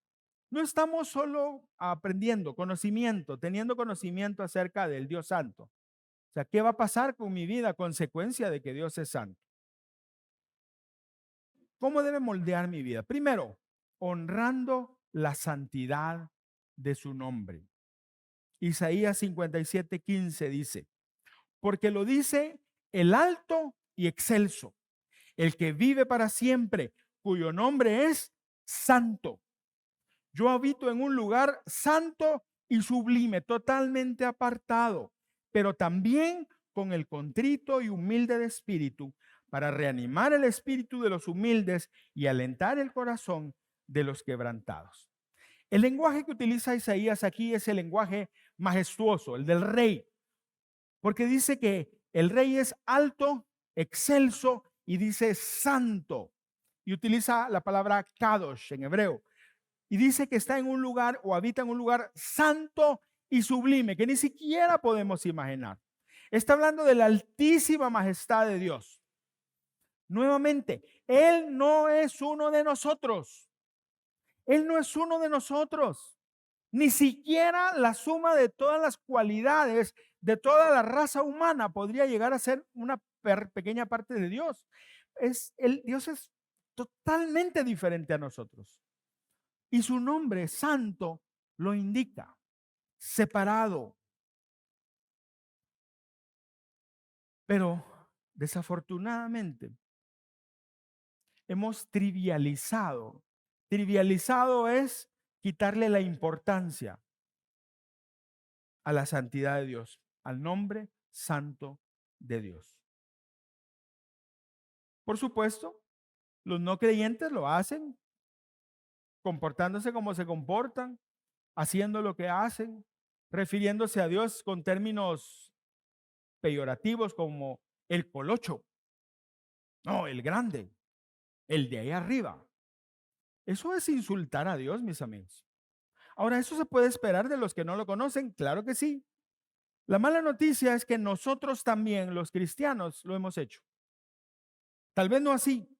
no estamos solo aprendiendo conocimiento, teniendo conocimiento acerca del Dios Santo. O sea, ¿qué va a pasar con mi vida a consecuencia de que Dios es santo? ¿Cómo debe moldear mi vida? Primero, honrando la santidad de su nombre. Isaías 57:15 dice, porque lo dice el alto y excelso, el que vive para siempre, cuyo nombre es santo. Yo habito en un lugar santo y sublime, totalmente apartado, pero también con el contrito y humilde de espíritu, para reanimar el espíritu de los humildes y alentar el corazón de los quebrantados. El lenguaje que utiliza Isaías aquí es el lenguaje majestuoso, el del rey, porque dice que el rey es alto, excelso y dice santo, y utiliza la palabra kadosh en hebreo. Y dice que está en un lugar o habita en un lugar santo y sublime que ni siquiera podemos imaginar. Está hablando de la altísima majestad de Dios. Nuevamente, Él no es uno de nosotros. Él no es uno de nosotros. Ni siquiera la suma de todas las cualidades de toda la raza humana podría llegar a ser una pequeña parte de Dios. Dios es totalmente diferente a nosotros. Y su nombre santo lo indica, separado. Pero desafortunadamente hemos trivializado. Trivializado es quitarle la importancia a la santidad de Dios, al nombre santo de Dios. Por supuesto, los no creyentes lo hacen, comportándose como se comportan, haciendo lo que hacen, refiriéndose a Dios con términos peyorativos como el colocho, no, el grande, el de ahí arriba. Eso es insultar a Dios, mis amigos. Ahora, ¿eso se puede esperar de los que no lo conocen? Claro que sí. La mala noticia es que nosotros también, los cristianos, lo hemos hecho. Tal vez no así,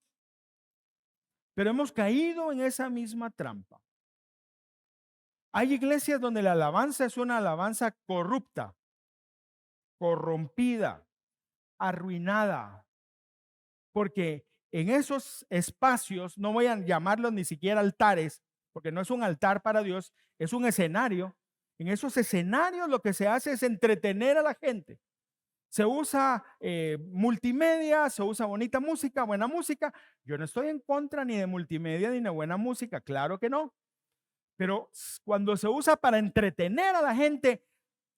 pero hemos caído en esa misma trampa. Hay iglesias donde la alabanza es una alabanza corrupta, corrompida, arruinada, porque en esos espacios, no voy a llamarlos ni siquiera altares, porque no es un altar para Dios, es un escenario. En esos escenarios lo que se hace es entretener a la gente. Se usa multimedia, se usa bonita música, buena música. Yo no estoy en contra ni de multimedia ni de buena música, claro que no. Pero cuando se usa para entretener a la gente,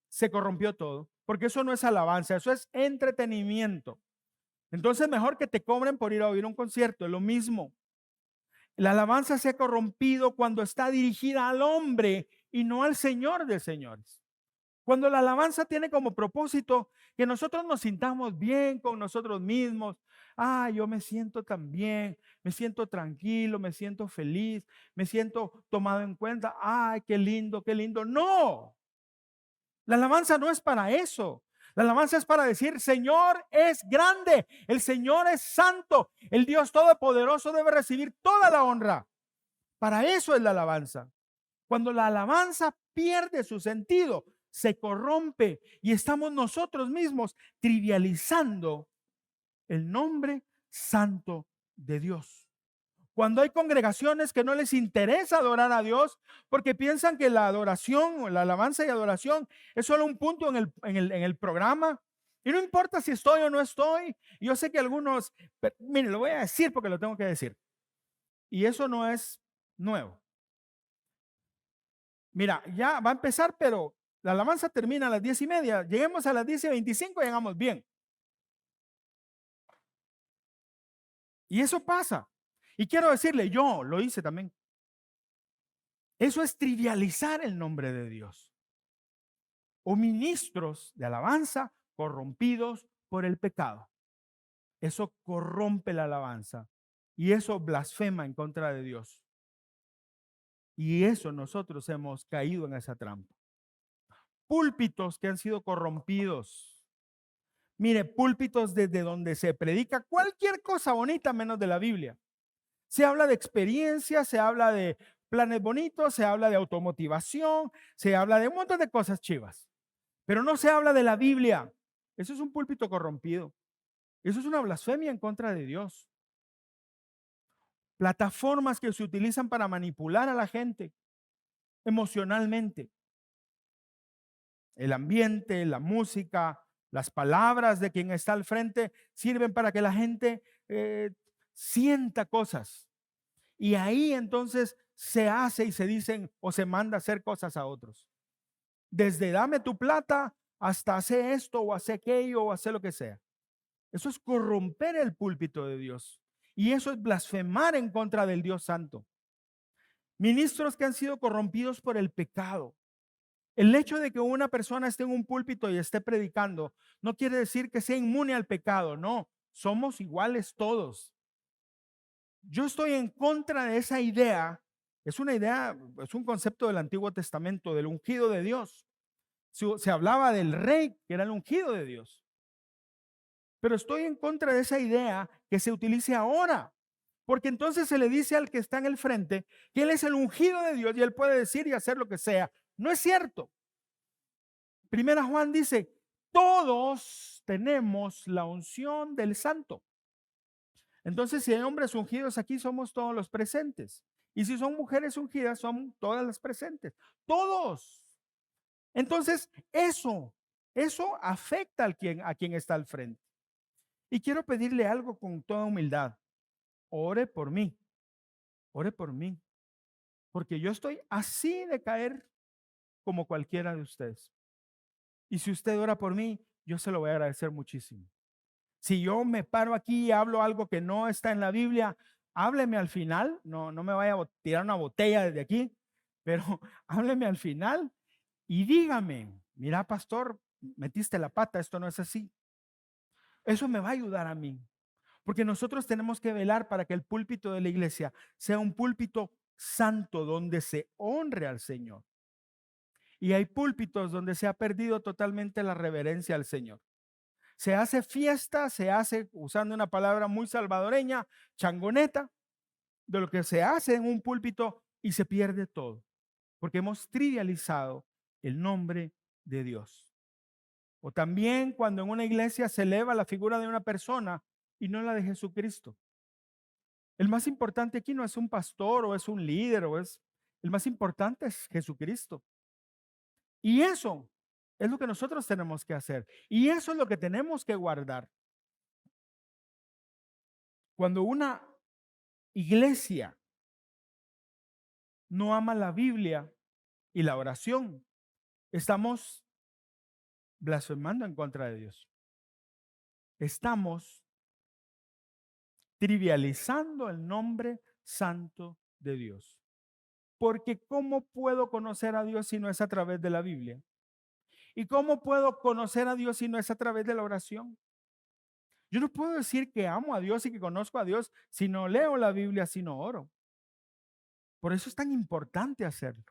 se corrompió todo, porque eso no es alabanza, eso es entretenimiento. Entonces, mejor que te cobren por ir a oír un concierto, es lo mismo. La alabanza se ha corrompido cuando está dirigida al hombre y no al Señor de señores. Cuando la alabanza tiene como propósito que nosotros nos sintamos bien con nosotros mismos. Ah, yo me siento tan bien, me siento tranquilo, me siento feliz, me siento tomado en cuenta. Ay, qué lindo, qué lindo. No, la alabanza no es para eso. La alabanza es para decir, Señor es grande, el Señor es santo, el Dios todopoderoso debe recibir toda la honra. Para eso es la alabanza. Cuando la alabanza pierde su sentido, se corrompe y estamos nosotros mismos trivializando el nombre santo de Dios. Cuando hay congregaciones que no les interesa adorar a Dios porque piensan que la adoración o la alabanza y adoración es solo un punto en el programa. Y no importa si estoy o no estoy. Yo sé que algunos, pero, mire, lo voy a decir porque lo tengo que decir. Y eso no es nuevo. Mira, ya va a empezar, pero la alabanza termina a las 10:30. Lleguemos a las 10:25 y llegamos bien. Y eso pasa. Y quiero decirle, yo lo hice también. Eso es trivializar el nombre de Dios. O ministros de alabanza corrompidos por el pecado. Eso corrompe la alabanza y eso blasfema en contra de Dios. Y eso nosotros hemos caído en esa trampa. Púlpitos que han sido corrompidos. Mire, púlpitos desde donde se predica cualquier cosa bonita menos de la Biblia. Se habla de experiencia, se habla de planes bonitos, se habla de automotivación, se habla de un montón de cosas chivas, pero no se habla de la Biblia. Eso es un púlpito corrompido. Eso es una blasfemia en contra de Dios. Plataformas que se utilizan para manipular a la gente emocionalmente. El ambiente, la música, las palabras de quien está al frente sirven para que la gente sienta cosas. Y ahí entonces se hace y se dicen o se manda a hacer cosas a otros. Desde dame tu plata hasta hacer esto o hacer aquello o hacer lo que sea. Eso es corromper el púlpito de Dios. Y eso es blasfemar en contra del Dios Santo. Ministros que han sido corrompidos por el pecado. El hecho de que una persona esté en un púlpito y esté predicando no quiere decir que sea inmune al pecado. No, somos iguales todos. Yo estoy en contra de esa idea. Es una idea, es un concepto del Antiguo Testamento, del ungido de Dios. Se hablaba del rey, que era el ungido de Dios. Pero estoy en contra de esa idea que se utilice ahora. Porque entonces se le dice al que está en el frente que él es el ungido de Dios y él puede decir y hacer lo que sea. No es cierto. Primera Juan dice, todos tenemos la unción del santo. Entonces, si hay hombres ungidos aquí, somos todos los presentes. Y si son mujeres ungidas, son todas las presentes. Todos. Entonces, eso afecta a quien está al frente. Y quiero pedirle algo con toda humildad. Ore por mí. Ore por mí. Porque yo estoy así de caer como cualquiera de ustedes. Y si usted ora por mí, yo se lo voy a agradecer muchísimo. Si yo me paro aquí y hablo algo que no está en la Biblia, hábleme al final. No me vaya a tirar una botella desde aquí, pero hábleme al final y dígame, mira, pastor, metiste la pata, esto no es así. Eso me va a ayudar a mí. Porque nosotros tenemos que velar para que el púlpito de la iglesia sea un púlpito santo donde se honre al Señor. Y hay púlpitos donde se ha perdido totalmente la reverencia al Señor. Se hace fiesta, se hace, usando una palabra muy salvadoreña, changoneta, de lo que se hace en un púlpito y se pierde todo. Porque hemos trivializado el nombre de Dios. O también cuando en una iglesia se eleva la figura de una persona y no la de Jesucristo. El más importante aquí no es un pastor o es un líder el más importante es Jesucristo. Y eso es lo que nosotros tenemos que hacer. Y eso es lo que tenemos que guardar. Cuando una iglesia no ama la Biblia y la oración, estamos blasfemando en contra de Dios. Estamos trivializando el nombre santo de Dios. Porque ¿cómo puedo conocer a Dios si no es a través de la Biblia? ¿Y cómo puedo conocer a Dios si no es a través de la oración? Yo no puedo decir que amo a Dios y que conozco a Dios si no leo la Biblia, si no oro. Por eso es tan importante hacerlo.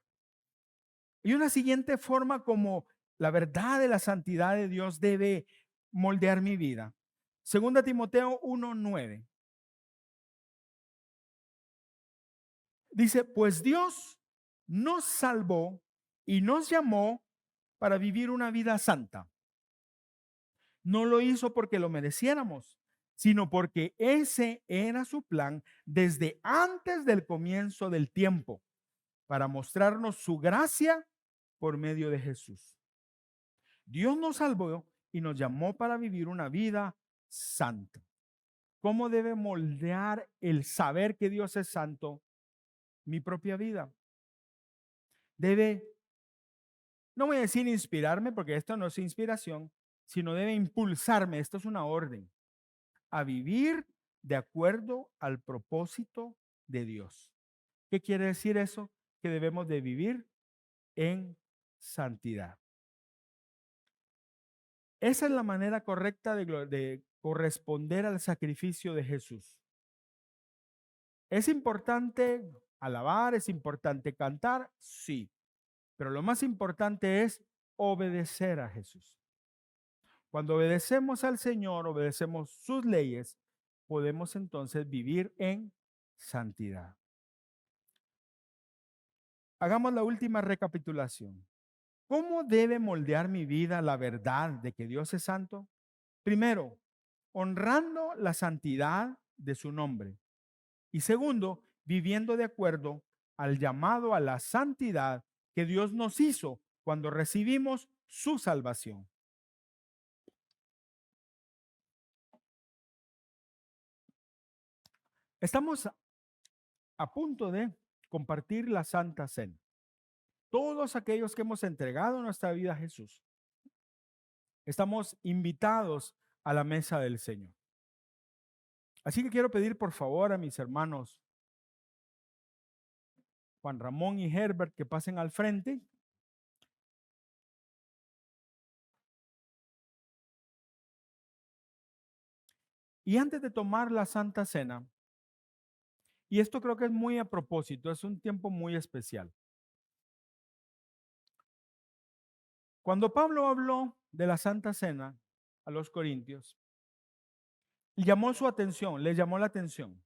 Y una siguiente forma como la verdad de la santidad de Dios debe moldear mi vida. Segunda Timoteo 1:9. Dice, pues Dios nos salvó y nos llamó para vivir una vida santa. No lo hizo porque lo mereciéramos, sino porque ese era su plan desde antes del comienzo del tiempo, para mostrarnos su gracia por medio de Jesús. Dios nos salvó y nos llamó para vivir una vida santa. ¿Cómo debe moldear el saber que Dios es santo mi propia vida? Debe, no voy a decir inspirarme porque esto no es inspiración, sino debe impulsarme, esto es una orden, a vivir de acuerdo al propósito de Dios. ¿Qué quiere decir eso? Que debemos de vivir en santidad. Esa es la manera correcta de corresponder al sacrificio de Jesús. ¿Es importante alabar? ¿Es importante cantar? Sí. Pero lo más importante es obedecer a Jesús. Cuando obedecemos al Señor, obedecemos sus leyes, podemos entonces vivir en santidad. hagamos la última recapitulación. ¿Cómo debe moldear mi vida la verdad de que Dios es santo? Primero, honrando la santidad de su nombre. Y segundo, viviendo de acuerdo al llamado a la santidad que Dios nos hizo cuando recibimos su salvación. Estamos a punto de compartir la Santa Cena. Todos aquellos que hemos entregado nuestra vida a Jesús, estamos invitados a la mesa del Señor. Así que quiero pedir por favor a mis hermanos Juan Ramón y Herbert que pasen al frente. Y antes de tomar la Santa Cena, y esto creo que es muy a propósito, es un tiempo muy especial. Cuando Pablo habló de la Santa Cena a los corintios, llamó su atención, les llamó la atención,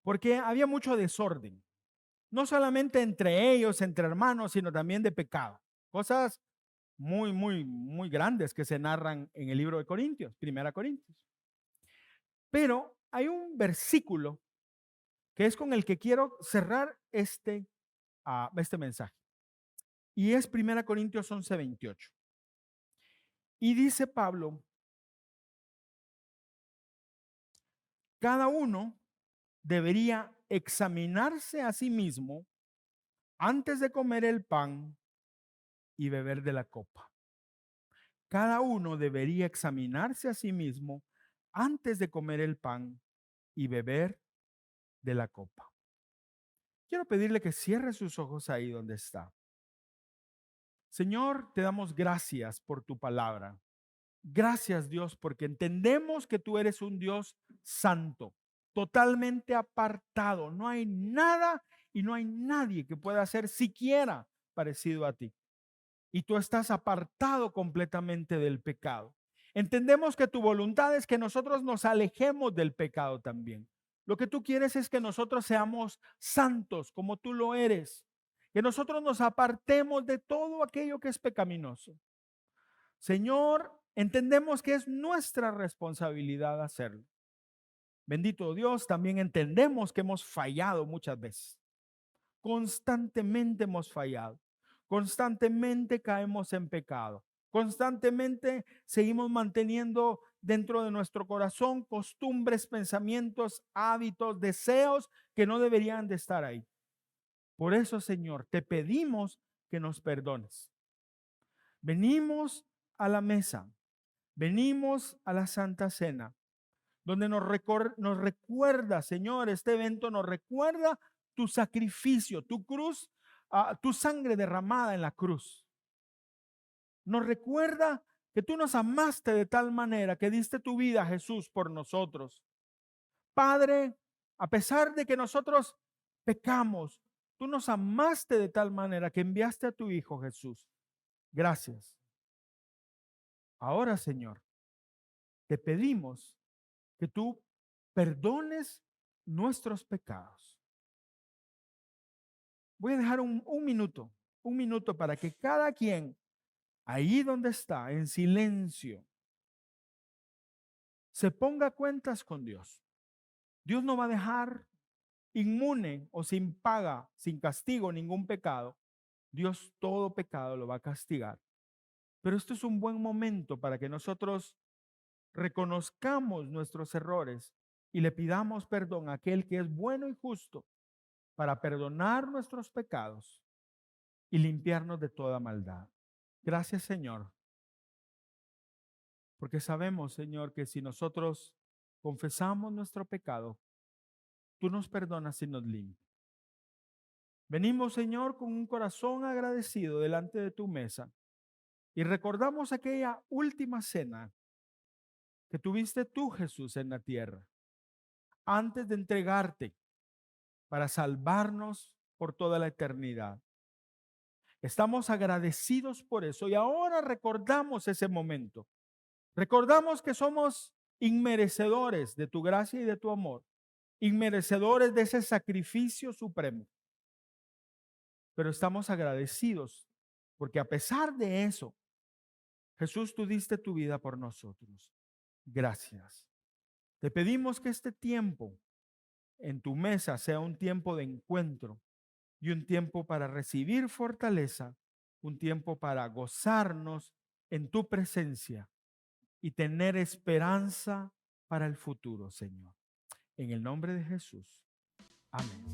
porque había mucho desorden, no solamente entre ellos, entre hermanos, sino también de pecado. Cosas muy grandes que se narran en el libro de Corintios, Primera Corintios. Pero hay un versículo que es con el que quiero cerrar este mensaje. Y es 1 Corintios 11:28. Y dice Pablo, cada uno debería examinarse a sí mismo antes de comer el pan y beber de la copa. Cada uno debería examinarse a sí mismo antes de comer el pan y beber de la copa. Quiero pedirle que cierre sus ojos ahí donde está. Señor, te damos gracias por tu palabra. Gracias, Dios, porque entendemos que tú eres un Dios santo, totalmente apartado. No hay nada y no hay nadie que pueda ser siquiera parecido a ti. Y tú estás apartado completamente del pecado. Entendemos que tu voluntad es que nosotros nos alejemos del pecado también. Lo que tú quieres es que nosotros seamos santos como tú lo eres, que nosotros nos apartemos de todo aquello que es pecaminoso. Señor, entendemos que es nuestra responsabilidad hacerlo. Bendito Dios, también entendemos que hemos fallado muchas veces. Constantemente hemos fallado. Constantemente caemos en pecado. Constantemente seguimos manteniendo dentro de nuestro corazón costumbres, pensamientos, hábitos, deseos que no deberían de estar ahí. Por eso, Señor, te pedimos que nos perdones. Venimos a la mesa, venimos a la Santa Cena, donde nos recuerda, Señor, este evento nos recuerda tu sacrificio, tu cruz, tu sangre derramada en la cruz. Nos recuerda que tú nos amaste de tal manera que diste tu vida, Jesús, por nosotros. Padre, a pesar de que nosotros pecamos, tú nos amaste de tal manera que enviaste a tu Hijo Jesús. Gracias. Ahora, Señor, te pedimos que tú perdones nuestros pecados. Voy a dejar un minuto para que cada quien, ahí donde está, en silencio, se ponga cuentas con Dios. Dios no va a dejar inmune o sin paga, sin castigo, ningún pecado. Dios todo pecado lo va a castigar. Pero esto es un buen momento para que nosotros reconozcamos nuestros errores y le pidamos perdón a aquel que es bueno y justo para perdonar nuestros pecados y limpiarnos de toda maldad. Gracias, Señor, porque sabemos, Señor, que si nosotros confesamos nuestro pecado, tú nos perdonas y nos limpias. Venimos, Señor, con un corazón agradecido delante de tu mesa y recordamos aquella última cena que tuviste tú, Jesús, en la tierra, antes de entregarte para salvarnos por toda la eternidad. Estamos agradecidos por eso y ahora recordamos ese momento. Recordamos que somos inmerecedores de tu gracia y de tu amor, inmerecedores de ese sacrificio supremo. pero estamos agradecidos porque a pesar de eso, Jesús, tú diste tu vida por nosotros. Gracias. Te pedimos que este tiempo en tu mesa sea un tiempo de encuentro y un tiempo para recibir fortaleza, un tiempo para gozarnos en tu presencia y tener esperanza para el futuro, Señor. En el nombre de Jesús. Amén.